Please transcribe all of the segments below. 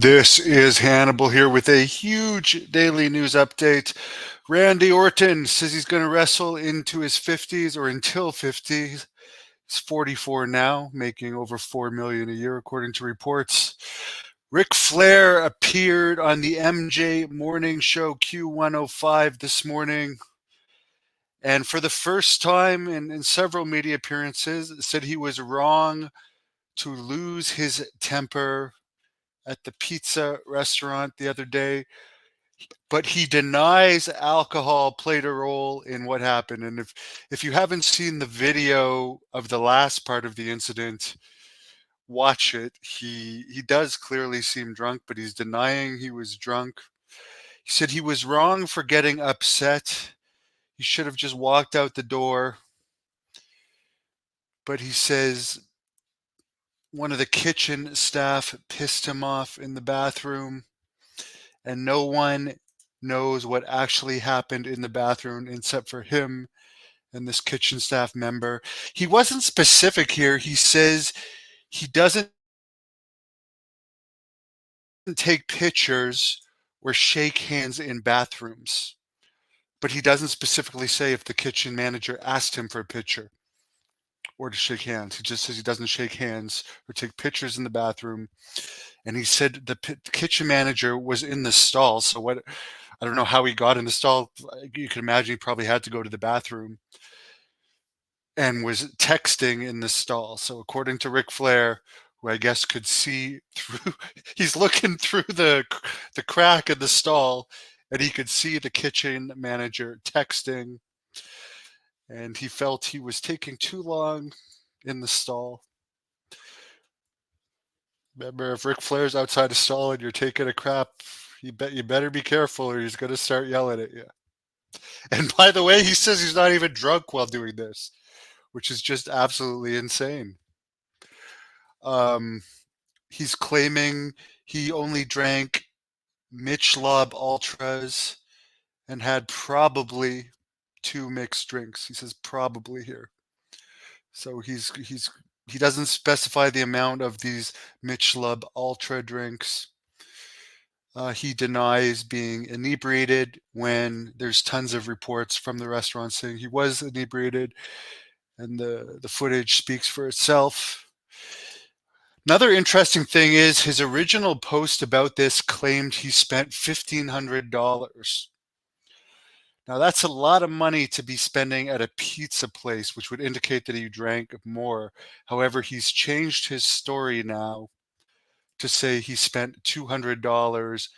This is Hannibal here with a huge daily news update. Randy Orton says he's going to wrestle into his 50s or until 50s. He's 44 now, making over $4 million a year, according to reports. Ric Flair appeared on the MJ Morning Show Q105 this morning, and for the first time in several media appearances, said he was wrong to lose his temper at the pizza restaurant the other day, but he denies alcohol played a role in what happened. And if you haven't seen the video of the last part of the incident, watch it. He does clearly seem drunk, but he's denying he was drunk. He said he was wrong for getting upset. He should have just walked out the door. But he says one of the kitchen staff pissed him off in the bathroom, and no one knows what actually happened in the bathroom except for him and this kitchen staff member. He wasn't specific here. He says he doesn't take pictures or shake hands in bathrooms, but he doesn't specifically say if the kitchen manager asked him for a picture or to shake hands. He just says he doesn't shake hands or take pictures in the bathroom. And he said the kitchen manager was in the stall. So what? I don't know how he got in the stall. You can imagine he probably had to go to the bathroom and was texting in the stall. So according to Ric Flair, who I guess could see through, he's looking through the crack in the stall, and he could see the kitchen manager texting, and he felt he was taking too long in the stall. Remember, if Ric Flair's outside a stall and you're taking a crap, you better be careful, or he's going to start yelling at you. And by the way, he says he's not even drunk while doing this, which is just absolutely insane. Um, he's claiming he only drank Michelob Ultras and had probably two mixed drinks. He says probably here. So he doesn't specify the amount of these Michelob Ultra drinks. He denies being inebriated when there's tons of reports from the restaurant saying he was inebriated, and the footage speaks for itself. Another interesting thing is his original post about this claimed he spent $1,500. Now, that's a lot of money to be spending at a pizza place, which would indicate that he drank more. However, he's changed his story now to say he spent $200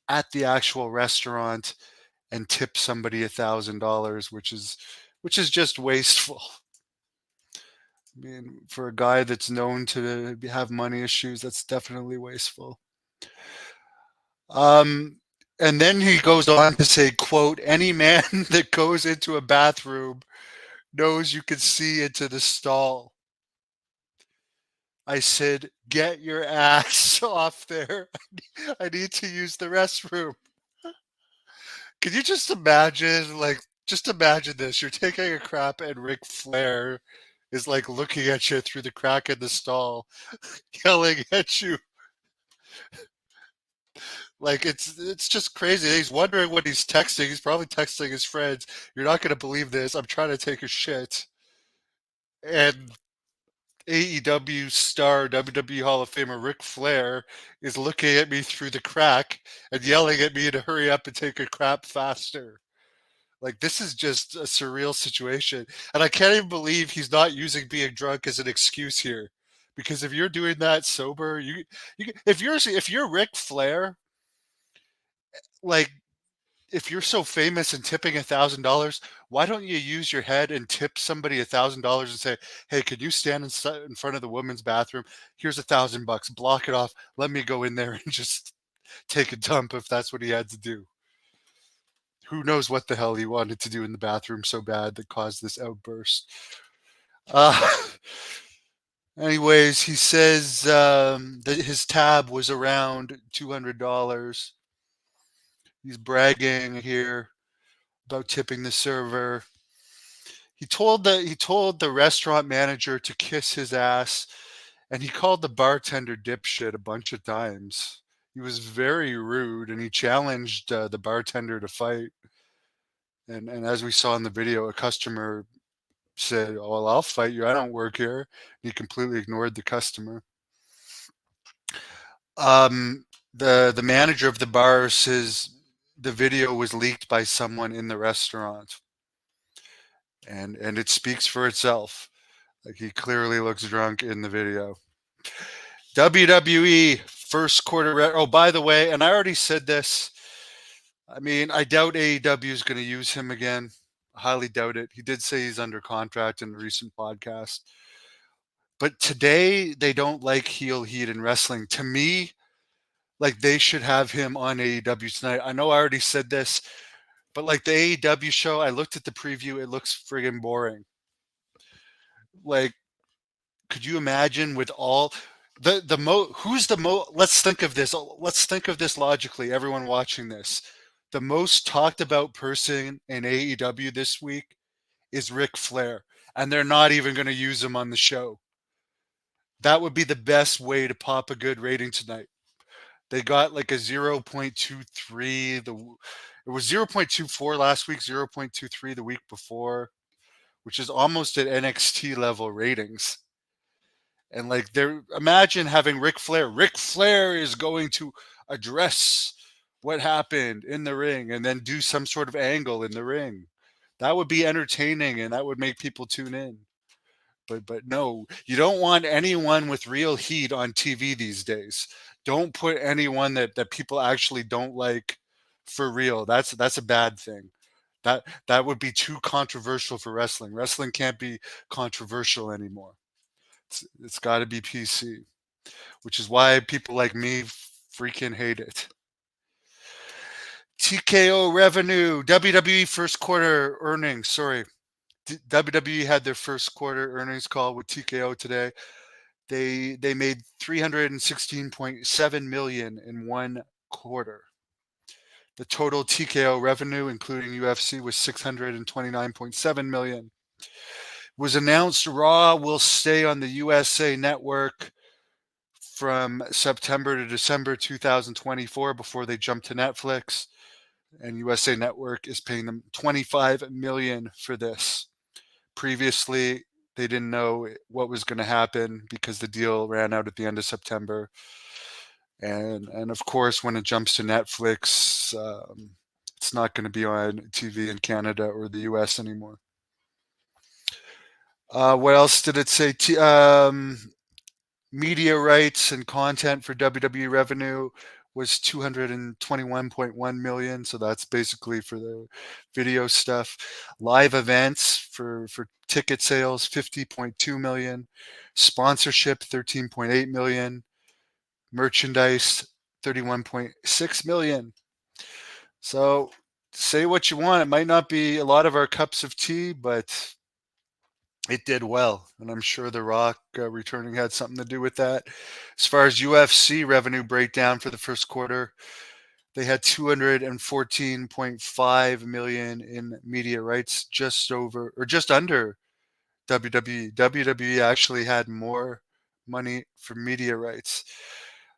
at the actual restaurant and tipped somebody $1,000, which is just wasteful. I mean, for a guy that's known to have money issues, that's definitely wasteful. Um, and then he goes on to say, quote, any man that goes into a bathroom knows you can see into the stall. I said, get your ass off there. I need to use the restroom. Can you just imagine, just imagine this. You're taking a crap and Ric Flair is like looking at you through the crack in the stall, yelling at you. Like it's just crazy. He's wondering what he's texting. He's probably texting his friends. You're not gonna believe this. I'm trying to take a shit. And AEW star, WWE Hall of Famer Ric Flair is looking at me through the crack and yelling at me to hurry up and take a crap faster. Like, this is just a surreal situation. And I can't even believe he's not using being drunk as an excuse here. Because if you're doing that sober, if you're Ric Flair, like, if you're so famous and tipping $1,000, why don't you use your head and tip somebody $1,000 and say, "Hey, could you stand in front of the women's bathroom? Here's $1,000. Block it off. Let me go in there and just take a dump," if that's what he had to do. Who knows what the hell he wanted to do in the bathroom so bad that caused this outburst. Uh, Anyways, he says that his tab was around $200. He's bragging here about tipping the server. He told the restaurant manager to kiss his ass, and he called the bartender dipshit a bunch of times. He was very rude, and he challenged the bartender to fight. And as we saw in the video, a customer said, "Oh, well, I'll fight you. I don't work here." He completely ignored the customer. Um, the manager of the bar says the video was leaked by someone in the restaurant, and it speaks for itself. Like, he clearly looks drunk in the video. WWE first quarter. Oh, by the way, and I already said this. I mean, I doubt AEW is going to use him again. Highly doubt it. He did say he's under contract in a recent podcast. But today, they don't like heel heat in wrestling. To me, like, they should have him on AEW tonight. I know I already said this, but like the AEW show, I looked at the preview. It looks friggin' boring. Like, could you imagine with all who's the let's think of this. Let's think of this logically. Everyone watching this, the most talked about person in AEW this week is Ric Flair, and they're not even going to use him on the show. That would be the best way to pop a good rating tonight. They got like a 0.23. It was 0.24 last week, 0.23 the week before, which is almost at NXT level ratings. And like, there, imagine having Ric Flair. Ric Flair is going to address what happened in the ring and then do some sort of angle in the ring. That would be entertaining and that would make people tune in. But no, you don't want anyone with real heat on TV these days. Don't put anyone that people actually don't like for real. That's a bad thing. That would be too controversial for wrestling. Wrestling can't be controversial anymore. It's got to be PC, which is why people like me freaking hate it. TKO revenue, WWE first quarter earnings. Sorry, WWE had their first quarter earnings call with TKO today. They made 316.7 million in one quarter. The total TKO revenue, including UFC, was 629.7 million. Was announced Raw will stay on the USA Network from September to December 2024 before they jump to Netflix, and USA Network is paying them 25 million for this. Previously, they didn't know what was going to happen because the deal ran out at the end of September. And of course, when it jumps to Netflix, it's not going to be on TV in Canada or the US anymore. What else did it say? Media rights and content for WWE revenue was 221.1 million. So that's basically for the video stuff. Live events for ticket sales, 50.2 million. Sponsorship, 13.8 million. Merchandise, 31.6 million. So say what you want. It might not be a lot of our cups of tea, but it did well, and I'm sure The Rock returning had something to do with that. As far as UFC revenue breakdown for the first quarter, they had 214.5 million in media rights, just over or just under WWE. WWE actually had more money for media rights.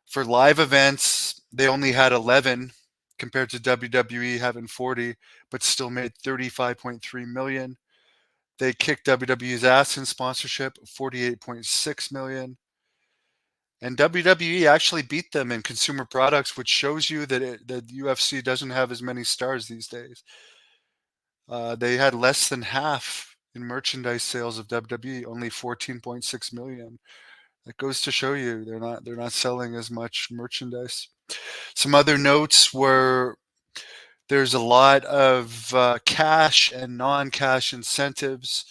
For live events, they only had 11 compared to WWE having 40, but still made 35.3 million. They kicked WWE's ass in sponsorship, 48.6 million. And WWE actually beat them in consumer products, which shows you that UFC doesn't have as many stars these days. They had less than half in merchandise sales of WWE, only 14.6 million. That goes to show you they're not selling as much merchandise. Some other notes were there's a lot of cash and non-cash incentives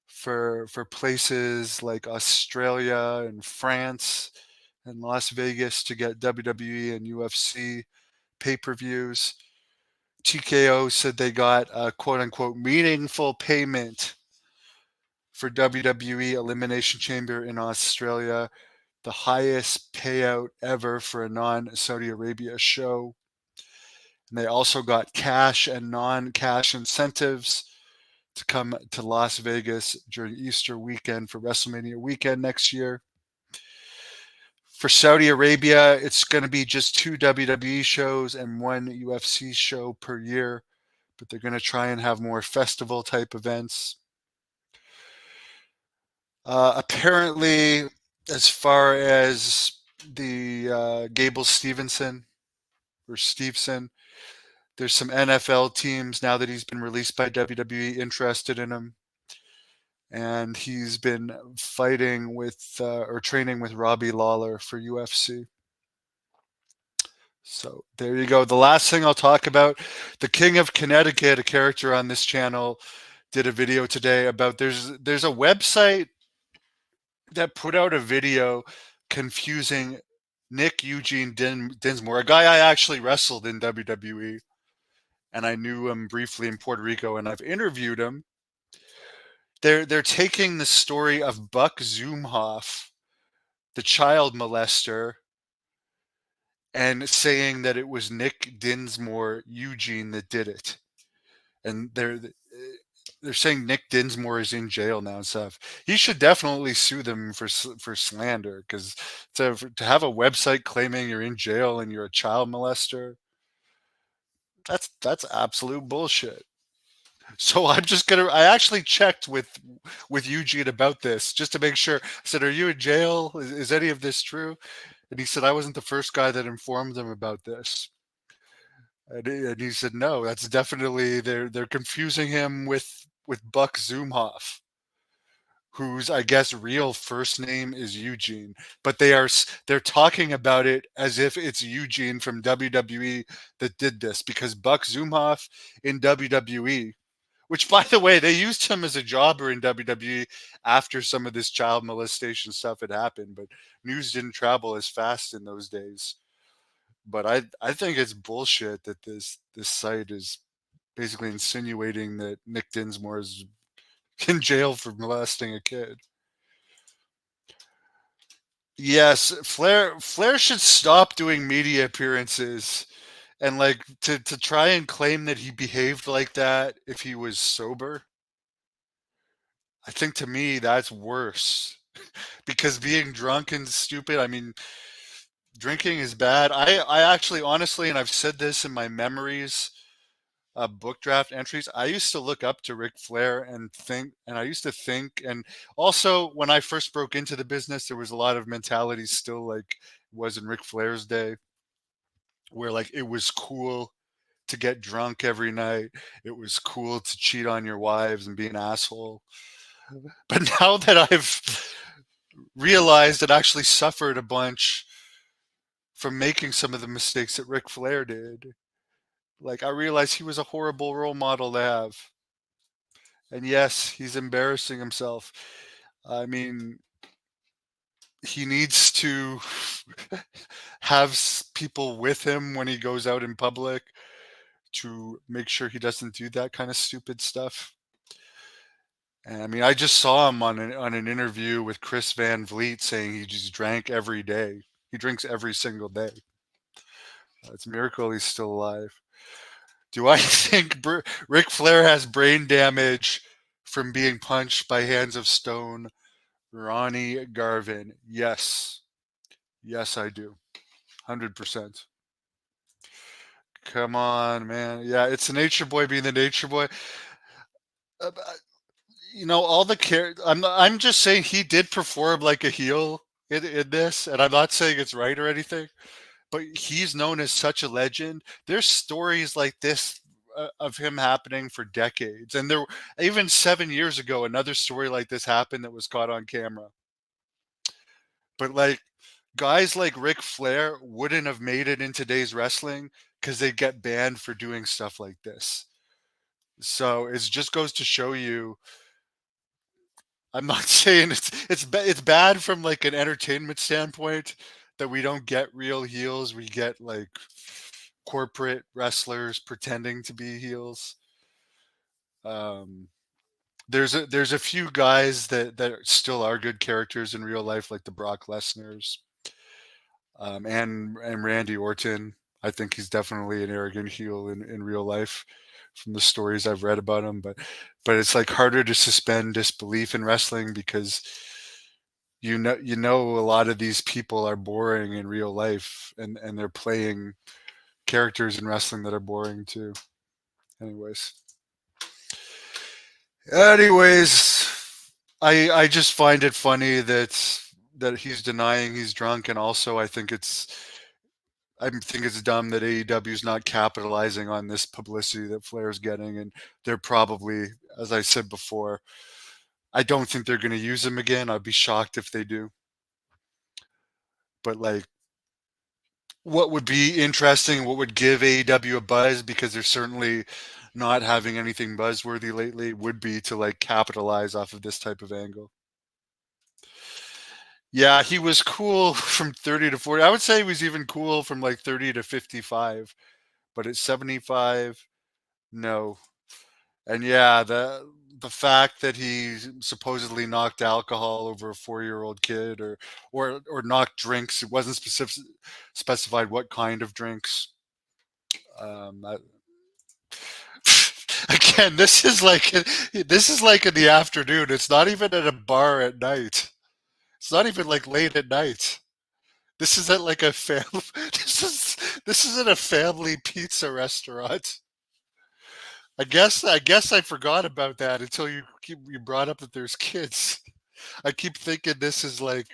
for places like Australia and France and Las Vegas to get WWE and UFC pay-per-views. TKO said they got a quote-unquote meaningful payment for WWE Elimination Chamber in Australia, the highest payout ever for a non-Saudi Arabia show. And they also got cash and non-cash incentives to come to Las Vegas during Easter weekend for WrestleMania weekend next year. For Saudi Arabia, it's going to be just 2 WWE shows and 1 UFC show per year, but they're going to try and have more festival type events. Apparently, as far as the Gable Stevenson or Stevenson, there's some NFL teams now that he's been released by WWE interested in him, and he's been fighting with or training with Robbie Lawler for UFC. So there you go. The last thing I'll talk about, the King of Connecticut, a character on this channel, did a video today about there's a website that put out a video confusing Nick Eugene Dinsmore, a guy I actually wrestled in WWE, and I knew him briefly in Puerto Rico, and I've interviewed him. They're taking the story of Buck Zumhoff, the child molester, and saying that it was Nick Dinsmore Eugene that did it, and they're saying Nick Dinsmore is in jail now and stuff. He should definitely sue them for slander, because to have a website claiming you're in jail and you're a child molester, that's absolute bullshit. So I actually checked with Eugene about this just to make sure. I said, "Are you in jail? Is any of this true?" And he said, "I wasn't the first guy that informed them about this." And he said, "No, that's definitely they're confusing him with Buck Zumhoff, whose I guess real first name is Eugene, but they're talking about it as if it's Eugene from WWE that did this, because Buck Zumhoff in WWE, which by the way, they used him as a jobber in WWE after some of this child molestation stuff had happened, but news didn't travel as fast in those days. But I think it's bullshit that this site is basically insinuating that Nick Dinsmore is in jail for molesting a kid. Yes, Flair should stop doing media appearances and like to try and claim that he behaved like that if he was sober. I think to me that's worse because being drunk and stupid, I mean, drinking is bad. I actually honestly, and I've said this in my memories, book draft entries, I used to look up to Ric Flair and think, and I used to think, and also when I first broke into the business, there was a lot of mentality still like it was in Ric Flair's day, where like it was cool to get drunk every night. It was cool to cheat on your wives and be an asshole. But now that I've realized and actually suffered a bunch from making some of the mistakes that Ric Flair did, like I realized he was a horrible role model to have. And yes, he's embarrassing himself. I mean, he needs to have people with him when he goes out in public to make sure he doesn't do that kind of stupid stuff. And I mean, I just saw him on an interview with Chris Van Vliet saying he just drank every day. He drinks every single day. It's a miracle he's still alive. Do I think Ric Flair has brain damage from being punched by Hands of Stone? Ronnie Garvin. Yes. Yes, I do. 100%. Come on, man. Yeah, it's the Nature Boy being the Nature Boy. Uh, all the care. I'm just saying he did perform like a heel in this, and I'm not saying it's right or anything, but he's known as such a legend. There's stories like this of him happening for decades, and there even 7 years ago, another story like this happened that was caught on camera. But like guys like Ric Flair wouldn't have made it in today's wrestling because they get banned for doing stuff like this. So it just goes to show you. I'm not saying it's bad from like an entertainment standpoint that we don't get real heels. We get like corporate wrestlers pretending to be heels. Um, there's a few guys that still are good characters in real life, like the Brock Lesnar's, and Randy Orton. I think he's definitely an arrogant heel in real life from the stories I've read about him. But it's like harder to suspend disbelief in wrestling because a lot of these people are boring in real life, and they're playing characters in wrestling that are boring too. Anyways, anyways, I just find it funny that he's denying he's drunk, and also I think it's dumb that AEW is not capitalizing on this publicity that Flair's getting, and they're probably, as I said before, I don't think they're going to use him again. I'd be shocked if they do. But like, what would be interesting, what would give AEW a buzz, because they're certainly not having anything buzzworthy lately, would be to like capitalize off of this type of angle. Yeah, he was cool from 30 to 40. I would say he was even cool from like 30 to 55, but at 75, no. And yeah, the fact that he supposedly knocked alcohol over a 4-year-old kid, or knocked drinks, it wasn't specified what kind of drinks. I, again, this is like in the afternoon. It's not even at a bar at night. It's not even like late at night. This is at like a family. This is at a family pizza restaurant. I guess I forgot about that until you brought up that there's kids. I keep thinking this is like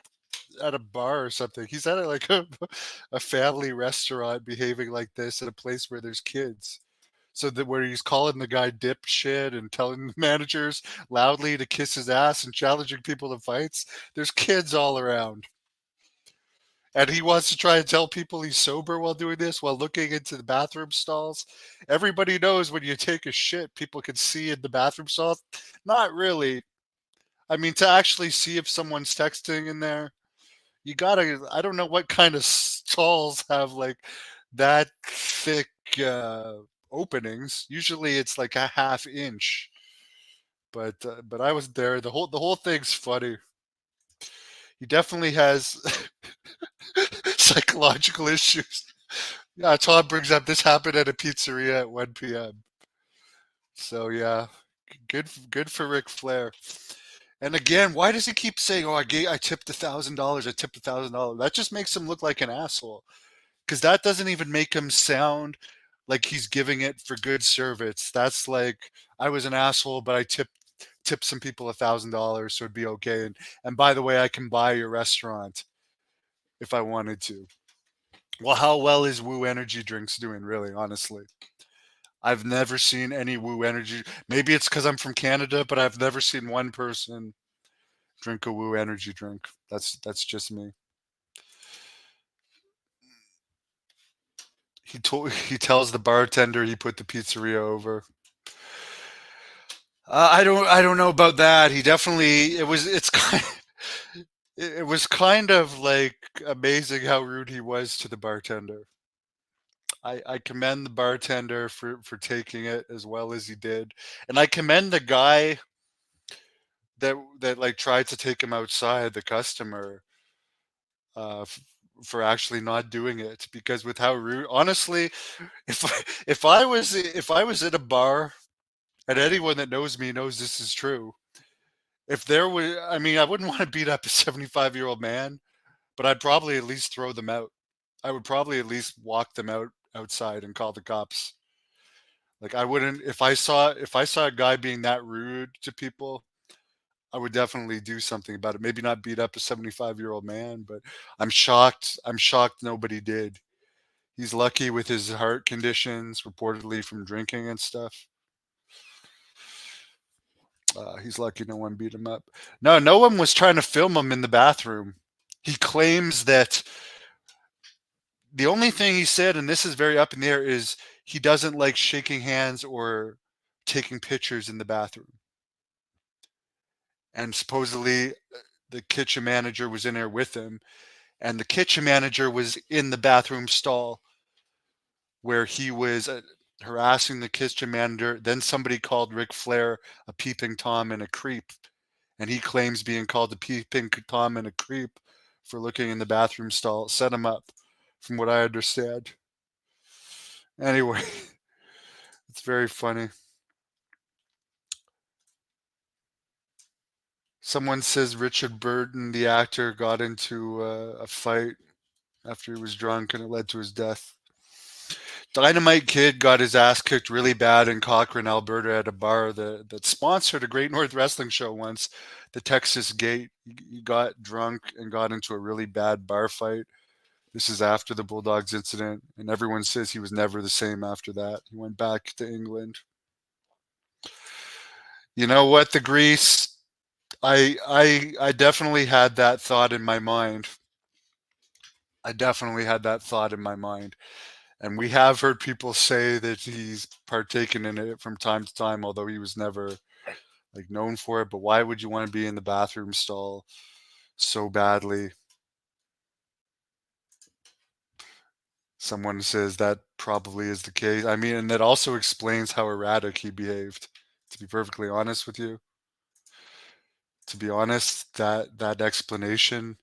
at a bar or something. He's at like a family restaurant behaving like this at a place where there's kids. So that where he's calling the guy dipshit and telling the managers loudly to kiss his ass and challenging people to fights. There's kids all around. And he wants to try and tell people he's sober while doing this, while looking into the bathroom stalls. Everybody knows when you take a shit, people can see in the bathroom stalls. Not really. I mean, to actually see if someone's texting in there, you gotta. I don't know what kind of stalls have like that thick openings. Usually, it's like a half inch. But I was there. The whole thing's funny. He definitely has psychological issues. Yeah, Tom brings up this happened at a pizzeria at 1 p.m. So yeah, good for Ric Flair. And again, why does he keep saying, "Oh, I tipped $1,000. I tipped $1,000." That just makes him look like an asshole. Because that doesn't even make him sound like he's giving it for good service. That's like, I was an asshole, but I tipped some people $1,000, so it'd be okay. And by the way, I can buy your restaurant if I wanted to. Well, how well is Woo Energy Drinks doing, really, honestly? I've never seen any Woo Energy. Maybe it's because I'm from Canada, but I've never seen one person drink a Woo Energy drink. That's just me. He tells the bartender he put the pizzeria over. I don't know about that. He definitely it's kind it was kind of like amazing how rude he was to the bartender. I commend the bartender for taking it as well as he did, and I commend the guy that like tried to take him outside, the customer, f- for actually not doing it, because with how rude, honestly, if I was at a bar, and anyone that knows me knows this is true. If there was, I mean, I wouldn't want to beat up a 75-year-old man, but I'd probably at least throw them out. I would probably at least walk them outside and call the cops. Like, I wouldn't, if I saw a guy being that rude to people, I would definitely do something about it. Maybe not beat up a 75-year-old man, but I'm shocked nobody did. He's lucky with his heart conditions, reportedly from drinking and stuff. He's lucky no one beat him up. No, no one was trying to film him in the bathroom. He claims that the only thing he said, and this is very up in the air, is he doesn't like shaking hands or taking pictures in the bathroom. And supposedly the kitchen manager was in there with him, and the kitchen manager was in the bathroom stall where he was harassing the kitchen manager. Then somebody called Ric Flair a peeping Tom and a creep, and he claims being called a peeping Tom and a creep for looking in the bathroom stall. Set him up, from what I understand. Anyway, it's very funny. Someone says Richard Burton, the actor, got into a fight after he was drunk and it led to his death. Dynamite Kid got his ass kicked really bad in Cochrane, Alberta at a bar that sponsored a Great North Wrestling show once, the Texas Gate. He got drunk and got into a really bad bar fight. This is after the Bulldogs incident, and everyone says he was never the same after that. He went back to England. You know what, the Grease? I definitely had that thought in my mind. I definitely had that thought in my mind. And we have heard people say that he's partaken in it from time to time, although he was never like known for it. But why would you want to be in the bathroom stall so badly? Someone says that probably is the case. I mean, and that also explains how erratic he behaved, to be perfectly honest with you. To be honest, that explanation,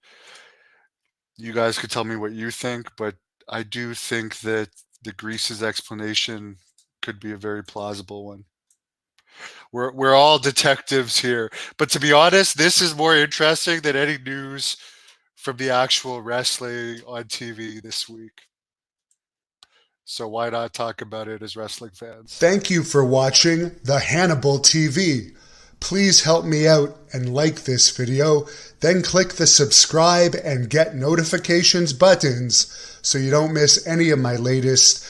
you guys could tell me what you think, but I do think that the Grease's explanation could be a very plausible one. We're all detectives here, but to be honest, this is more interesting than any news from the actual wrestling on TV this week. So why not talk about it as wrestling fans? Thank you for watching the Hannibal TV. Please help me out and like this video, then click the subscribe and get notifications buttons so you don't miss any of my latest